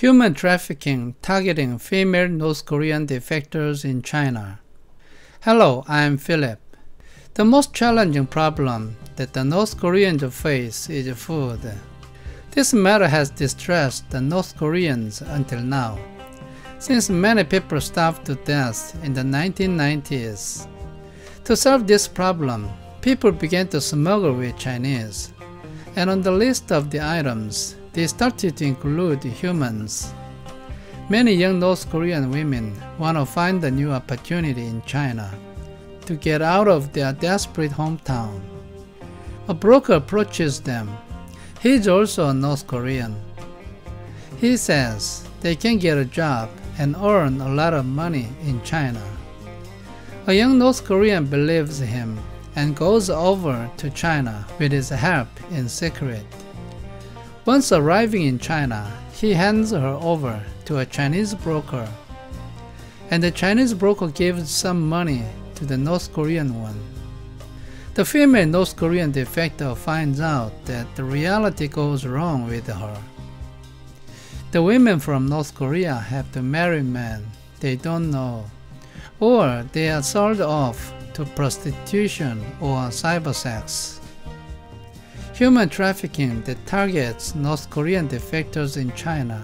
Human trafficking targeting female North Korean defectors in China. Hello, I am Philip. The most challenging problem that the North Koreans face is food. This matter has distressed the North Koreans until now, since many people starved to death in the 1990s. To solve this problem, people began to smuggle with Chinese, and on the list of the items, they started to include humans. Many young North Korean women want to find a new opportunity in China to get out of their desperate hometown. A broker approaches them. He is also a North Korean. He says they can get a job and earn a lot of money in China. A young North Korean believes him and goes over to China with his help in secret. Once arriving in China, he hands her over to a Chinese broker, and the Chinese broker gives some money to the North Korean one. The female North Korean defector finds out that the reality goes wrong with her. The women from North Korea have to marry men they don't know, or they are sold off to prostitution or cybersex. Human trafficking that targets North Korean defectors in China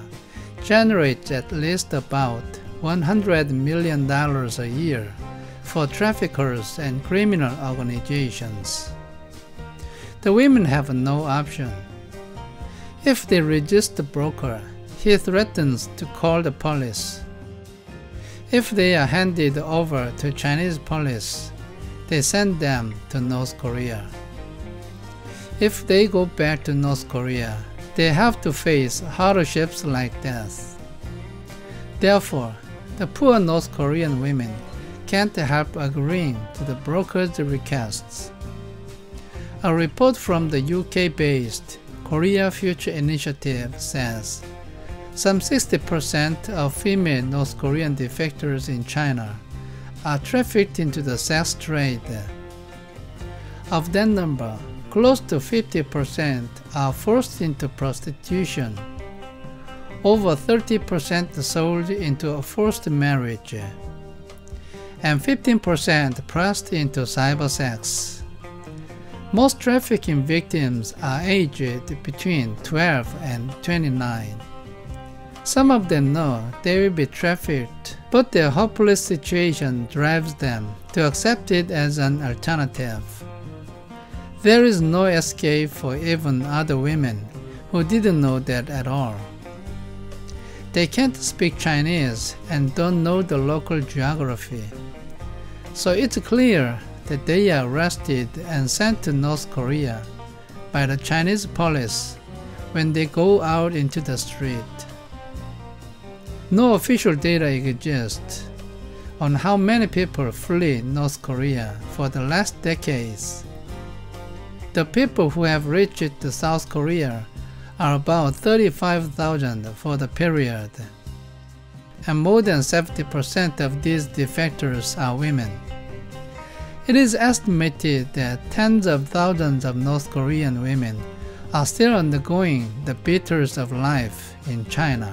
generates at least about $100 million a year for traffickers and criminal organizations. The women have no option. If they resist the broker, he threatens to call the police. If they are handed over to Chinese police, they send them to North Korea. If they go back to North Korea, they have to face hardships like death. Therefore, the poor North Korean women can't help agreeing to the broker's requests. A report from the UK-based Korea Future Initiative says some 60% of female North Korean defectors in China are trafficked into the sex trade. Of that number, close to 50% are forced into prostitution, over 30% sold into a forced marriage, and 15% pressed into cybersex. Most trafficking victims are aged between 12 and 29. Some of them know they will be trafficked, but their hopeless situation drives them to accept it as an alternative. There is no escape for even other women who didn't know that at all. They can't speak Chinese and don't know the local geography. So it's clear that they are arrested and sent to North Korea by the Chinese police when they go out into the street. No official data exists on how many people flee North Korea for the last decades. The people who have reached South Korea are about 35,000 for the period, and more than 70% of these defectors are women. It is estimated that tens of thousands of North Korean women are still undergoing the bitterness of life in China.